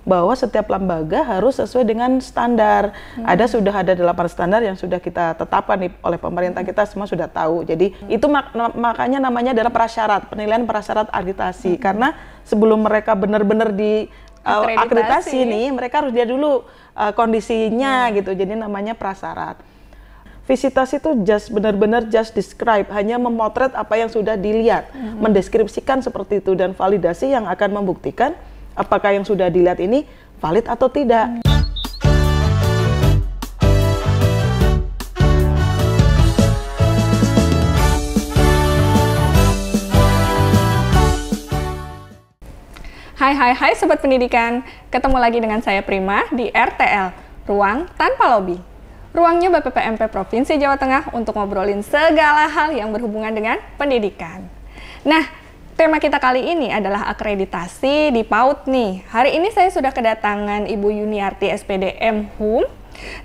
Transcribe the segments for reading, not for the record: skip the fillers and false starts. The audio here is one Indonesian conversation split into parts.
bahwa setiap lembaga harus sesuai dengan standar. Sudah ada 8 standar yang sudah kita tetapkan oleh pemerintah, kita semua sudah tahu. Jadi itu makanya namanya adalah prasyarat, penilaian prasyarat akreditasi. Karena sebelum mereka benar-benar di akreditasi nih, mereka harus lihat dulu kondisinya gitu. Jadi namanya prasyarat. Visitasi itu benar-benar just describe, hanya memotret apa yang sudah dilihat, mendeskripsikan seperti itu, dan validasi yang akan membuktikan apakah yang sudah dilihat ini valid atau tidak. Hai Sobat Pendidikan, ketemu lagi dengan saya Prima di RTL, Ruang Tanpa Lobi. Ruangnya BPPMP Provinsi Jawa Tengah untuk ngobrolin segala hal yang berhubungan dengan pendidikan. Nah, tema kita kali ini adalah akreditasi di PAUD nih. Hari ini saya sudah kedatangan Ibu Yuniarti SPDM Hum,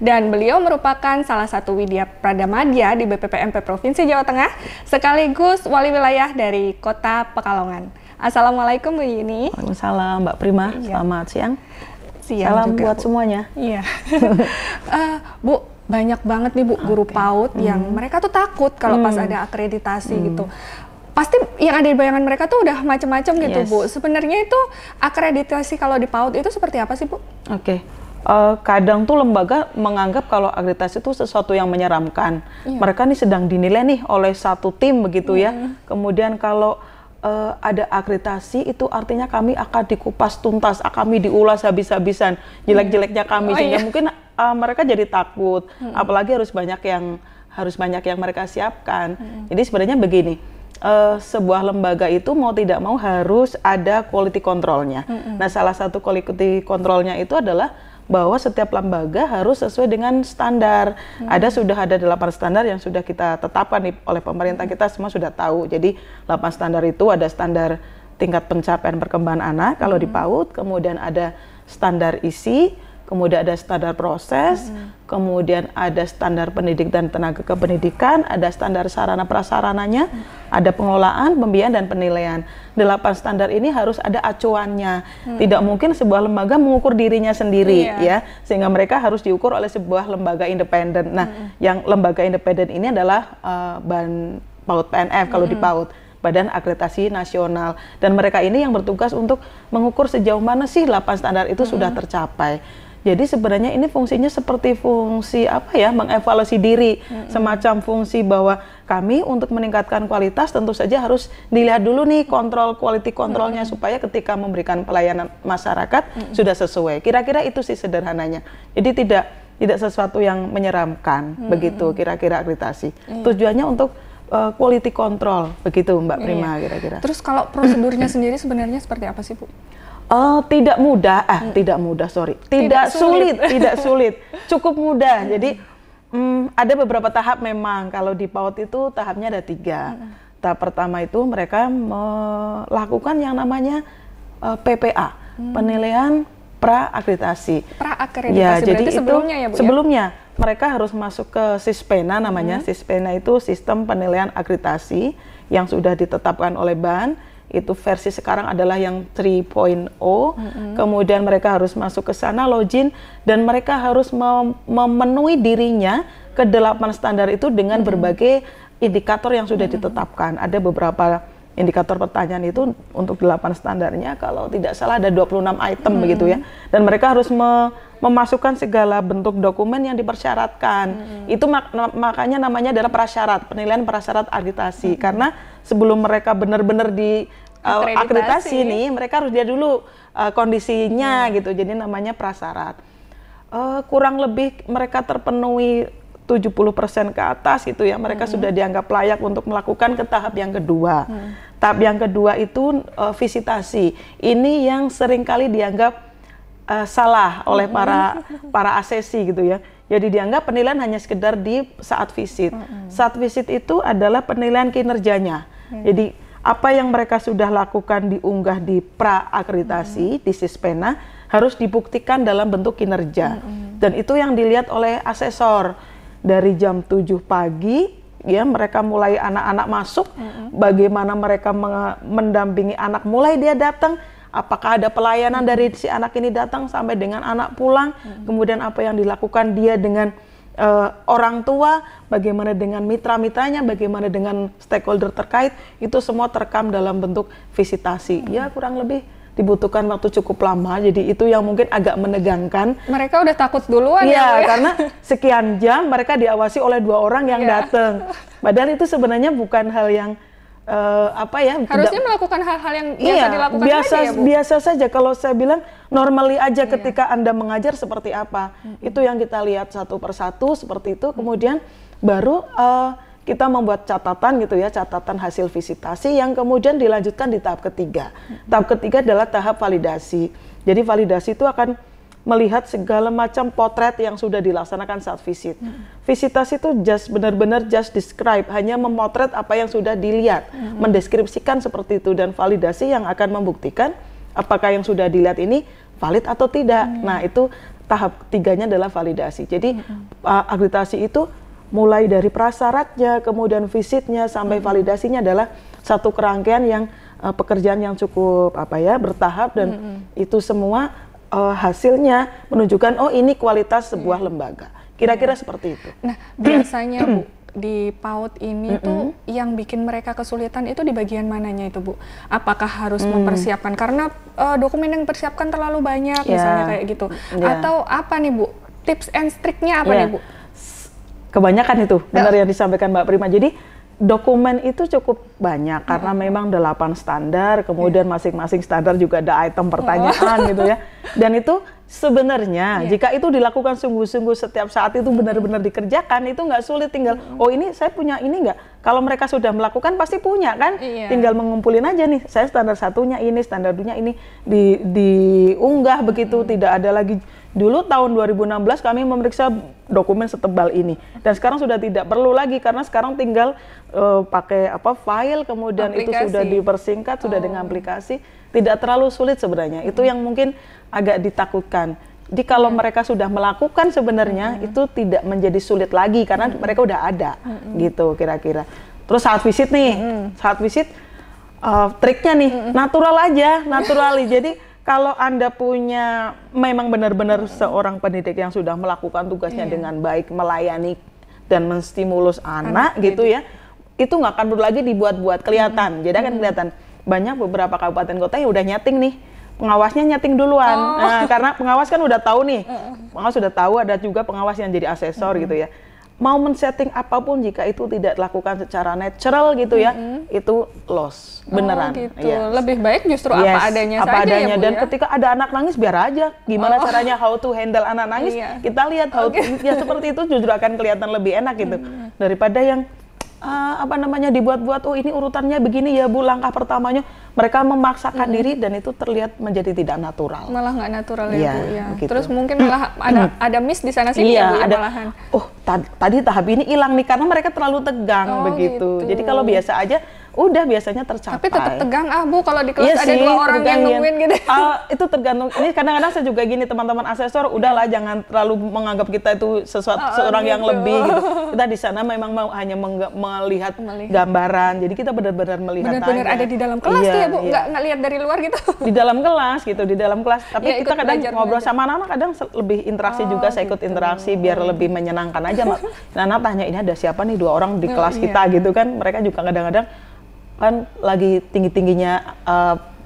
dan beliau merupakan salah satu Widya Pradamadya di BPPMP Provinsi Jawa Tengah, sekaligus wali wilayah dari Kota Pekalongan. Assalamualaikum Bu Yuni. Waalaikumsalam Mbak Prima, selamat siang. Salam juga, buat Bu. Semuanya. Iya. Bu, banyak banget nih Bu guru PAUD yang mereka tuh takut kalau pas ada akreditasi gitu. Pasti yang ada di bayangan mereka tuh udah macam-macam gitu, Bu. Sebenarnya itu akreditasi kalau di PAUD itu seperti apa sih, Bu? Kadang tuh lembaga menganggap kalau akreditasi itu sesuatu yang menyeramkan. Mereka nih sedang dinilai nih oleh satu tim begitu ya. Kemudian kalau ada akreditasi itu artinya kami akan dikupas tuntas, kami diulas habis-habisan, jelek-jeleknya kami, sehingga mungkin mereka jadi takut. Apalagi harus banyak yang mereka siapkan. Jadi sebenarnya begini. Sebuah lembaga itu mau tidak mau harus ada quality controlnya. Nah, salah satu quality controlnya itu adalah bahwa setiap lembaga harus sesuai dengan standar. Sudah ada 8 standar yang sudah kita tetapkan oleh pemerintah, kita semua sudah tahu. Jadi 8 standar itu ada standar tingkat pencapaian perkembangan anak kalau di PAUD, kemudian ada standar isi, kemudian ada standar proses, kemudian ada standar pendidik dan tenaga kependidikan, ada standar sarana prasarananya, ada pengelolaan, pembiayaan, dan penilaian. 8 standar ini harus ada acuannya. Tidak mungkin sebuah lembaga mengukur dirinya sendiri, ya, sehingga mereka harus diukur oleh sebuah lembaga independen. Nah, yang lembaga independen ini adalah PAUD PNF kalau di PAUD. Badan Akreditasi Nasional, dan mereka ini yang bertugas untuk mengukur sejauh mana sih 8 standar itu sudah tercapai. Jadi sebenarnya ini fungsinya seperti fungsi mengevaluasi diri, semacam fungsi bahwa kami untuk meningkatkan kualitas tentu saja harus dilihat dulu nih quality controlnya supaya ketika memberikan pelayanan masyarakat sudah sesuai. Kira-kira itu sih sederhananya. Jadi tidak sesuatu yang menyeramkan begitu kira-kira akreditasi. Tujuannya untuk quality control begitu Mbak Prima kira-kira. Terus kalau prosedurnya sendiri sebenarnya seperti apa sih Bu? Tidak sulit, cukup mudah. Jadi ada beberapa tahap memang. Kalau di PAUD itu tahapnya ada 3. Tahap pertama itu mereka melakukan yang namanya PPA, penilaian pra-akreditasi. Pra-akreditasi ya, berarti jadi sebelumnya ya Bu? Sebelumnya mereka harus masuk ke SISPENA namanya. SISPENA itu Sistem Penilaian Akreditasi yang sudah ditetapkan oleh BAN. Itu versi sekarang adalah yang 3.0. Kemudian mereka harus masuk ke sana, login, dan mereka harus memenuhi dirinya ke 8 standar itu dengan berbagai indikator yang sudah ditetapkan. Ada beberapa indikator pertanyaan itu untuk 8 standarnya, kalau tidak salah ada 26 item begitu ya. Dan mereka harus memasukkan segala bentuk dokumen yang dipersyaratkan. Itu makanya namanya adalah prasyarat, penilaian prasyarat akreditasi. Karena sebelum mereka benar-benar di akreditasi nih, mereka harus lihat dulu kondisinya gitu. Jadi namanya prasyarat. Kurang lebih mereka terpenuhi 70% ke atas gitu ya, mereka sudah dianggap layak untuk melakukan ke tahap yang kedua. Tahap yang kedua itu visitasi. Ini yang seringkali dianggap salah oleh para asesi gitu ya. Jadi dianggap penilaian hanya sekedar di saat visit. Saat visit itu adalah penilaian kinerjanya. Jadi apa yang mereka sudah lakukan diunggah di pra-akreditasi di SISPENA harus dibuktikan dalam bentuk kinerja. Dan itu yang dilihat oleh asesor. Dari jam 7 pagi ya mereka mulai anak-anak masuk, bagaimana mereka mendampingi anak mulai dia datang, apakah ada pelayanan dari si anak ini datang sampai dengan anak pulang, kemudian apa yang dilakukan dia dengan orang tua, bagaimana dengan mitra-mitranya, bagaimana dengan stakeholder terkait, itu semua terekam dalam bentuk visitasi. Ya kurang lebih dibutuhkan waktu cukup lama, jadi itu yang mungkin agak menegangkan. Mereka udah takut duluan ya, karena sekian jam mereka diawasi oleh 2 orang yang datang. Padahal itu sebenarnya bukan hal yang harusnya melakukan hal-hal yang biasa dilakukan biasa, aja, ya, Bu? biasa saja. Kalau saya bilang normally aja ketika Anda mengajar seperti apa, itu yang kita lihat satu persatu seperti itu, kemudian baru kita membuat catatan gitu ya, catatan hasil visitasi yang kemudian dilanjutkan di tahap ketiga. Tahap ketiga adalah tahap validasi. Jadi validasi itu akan melihat segala macam potret yang sudah dilaksanakan saat visit. Visitasi itu benar-benar just describe, hanya memotret apa yang sudah dilihat, mendeskripsikan seperti itu, dan validasi yang akan membuktikan apakah yang sudah dilihat ini valid atau tidak. Nah, itu tahap ketiganya adalah validasi. Jadi akreditasi itu mulai dari prasyaratnya, kemudian visitnya sampai validasinya adalah satu kerangkaian yang pekerjaan yang cukup bertahap, dan itu semua hasilnya menunjukkan oh ini kualitas sebuah lembaga. Kira-kira seperti itu. Nah, biasanya Bu, di PAUD ini tuh yang bikin mereka kesulitan itu di bagian mananya itu, Bu? Apakah harus mempersiapkan karena dokumen yang dipersiapkan terlalu banyak misalnya kayak gitu? Atau apa nih, Bu? Tips and triknya apa nih, Bu? Kebanyakan itu, benar yang disampaikan Mbak Prima. Jadi dokumen itu cukup banyak karena memang 8 standar, kemudian masing-masing standar juga ada item pertanyaan gitu ya. Dan itu sebenarnya jika itu dilakukan sungguh-sungguh setiap saat itu benar-benar dikerjakan, itu nggak sulit, tinggal oh ini saya punya ini nggak. Kalau mereka sudah melakukan pasti punya kan, tinggal mengumpulin aja nih, saya standar satunya ini, standar duanya ini, diunggah begitu, tidak ada lagi. Dulu tahun 2016 kami memeriksa dokumen setebal ini, dan sekarang sudah tidak perlu lagi karena sekarang tinggal pakai file, kemudian aplikasi. Itu sudah dipersingkat, sudah dengan aplikasi, tidak terlalu sulit sebenarnya. Itu yang mungkin agak ditakutkan. Jadi kalau mereka sudah melakukan sebenarnya itu tidak menjadi sulit lagi karena mereka udah ada gitu kira-kira. Terus saat visit nih, saat visit triknya nih natural aja, naturali. Jadi kalau Anda punya memang benar-benar seorang pendidik yang sudah melakukan tugasnya dengan baik, melayani dan menstimulus anak gitu ya, itu nggak akan perlu lagi dibuat-buat, kelihatan. Jadi akan kelihatan. Banyak beberapa kabupaten kota yang udah nyeting nih, pengawasnya nyeting duluan. Nah, karena pengawas kan udah tahu nih, pengawas sudah tahu, ada juga pengawas yang jadi asesor gitu ya. Mau men-setting apapun jika itu tidak dilakukan secara natural gitu ya, itu loss beneran. Gitu. Lebih baik justru apa adanya saja ya, Bu, dan ketika ada anak nangis biar aja gimana caranya how to handle anak nangis, kita lihat ya seperti itu justru akan kelihatan lebih enak gitu daripada yang dibuat-buat, oh ini urutannya begini ya Bu, langkah pertamanya. Mereka memaksakan diri dan itu terlihat menjadi tidak natural. Malah nggak natural ya Bu ya. Gitu. Terus mungkin malah ada miss di sana sini ya Bu, malahan. Oh tadi tahap ini hilang nih karena mereka terlalu tegang begitu. Jadi kalau biasa aja udah biasanya tercapai. Tapi tetap tegang Bu kalau di kelas ada 2 orang yang nungguin gitu. Itu tergantung. Ini kadang-kadang saya juga gini, teman-teman asesor, udahlah jangan terlalu menganggap kita itu seorang yang lebih gitu. Kita di sana memang mau hanya melihat gambaran. Jadi kita benar-benar melihat benar-benar ada di dalam kelas tuh ya Bu, nggak lihat dari luar gitu. Di dalam kelas gitu, di dalam kelas. Tapi kita kadang ngobrol sama anak-anak, kadang lebih interaksi juga, saya ikut interaksi biar lebih menyenangkan aja. Nah, tanya ini ada siapa nih 2 orang di kelas kita gitu kan. Mereka juga kadang-kadang kan lagi tinggi-tingginya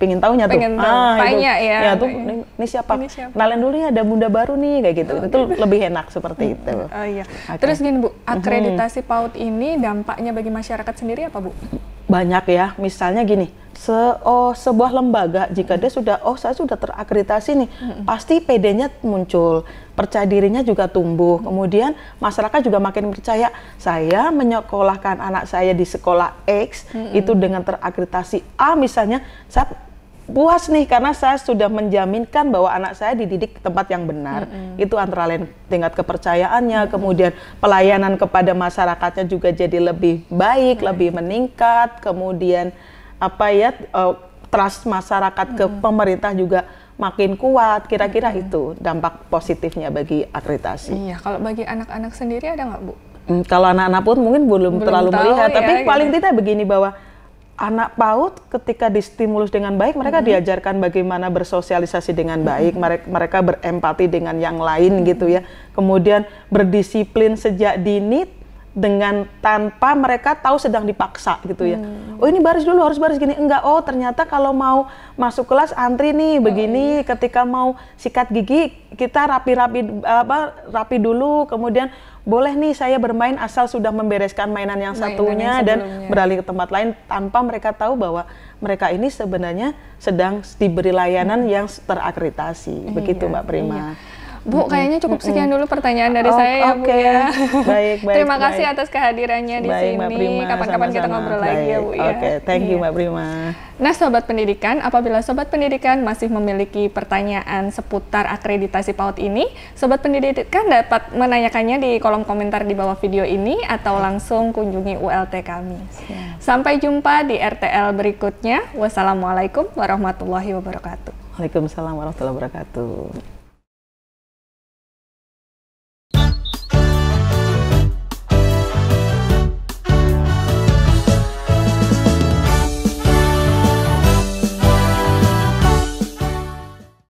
pengen tahunya tuh. Tanya ya. Tuh ini siapa? Kenalin dulu ya, ada bunda baru nih kayak gitu. Itu lebih enak seperti itu. Terus gini Bu, akreditasi PAUD ini dampaknya bagi masyarakat sendiri apa Bu? Banyak ya, misalnya gini, sebuah lembaga jika dia sudah, saya sudah terakreditasi nih, pasti PD-nya muncul, percaya dirinya juga tumbuh, kemudian masyarakat juga makin percaya, saya menyekolahkan anak saya di sekolah X, itu dengan terakreditasi A misalnya, saya puas nih karena saya sudah menjaminkan bahwa anak saya dididik di tempat yang benar. Itu antara lain tingkat kepercayaannya, kemudian pelayanan kepada masyarakatnya juga jadi lebih baik, lebih meningkat, kemudian trust masyarakat ke pemerintah juga makin kuat. Kira-kira itu dampak positifnya bagi akreditasi. Iya, kalau bagi anak-anak sendiri ada nggak Bu? Kalau anak-anak pun mungkin belum terlalu melihat, tapi paling tidak begini bahwa anak PAUD ketika distimulus dengan baik, mereka diajarkan bagaimana bersosialisasi dengan baik, mereka berempati dengan yang lain gitu ya. Kemudian berdisiplin sejak dini dengan tanpa mereka tahu sedang dipaksa gitu ya. Oh ini baris dulu, harus baris gini. Enggak, oh ternyata kalau mau masuk kelas antri nih begini, ketika mau sikat gigi kita rapi dulu, kemudian boleh nih saya bermain asal sudah membereskan mainan yang satunya dan beralih ke tempat lain tanpa mereka tahu bahwa mereka ini sebenarnya sedang diberi layanan yang terakreditasi. Begitu Mbak Prima. Bu, kayaknya cukup sekian dulu pertanyaan dari saya ya, Bu ya. Baik. Terima kasih atas kehadirannya di sini. Kapan-kapan kita ngobrol lagi ya, Bu ya. Thank you Mbak Prima. Nah, Sobat Pendidikan, apabila Sobat Pendidikan masih memiliki pertanyaan seputar akreditasi PAUD ini, Sobat Pendidikan dapat menanyakannya di kolom komentar di bawah video ini atau langsung kunjungi ULT kami. Sampai jumpa di RTL berikutnya. Wassalamualaikum warahmatullahi wabarakatuh. Waalaikumsalam warahmatullahi wabarakatuh.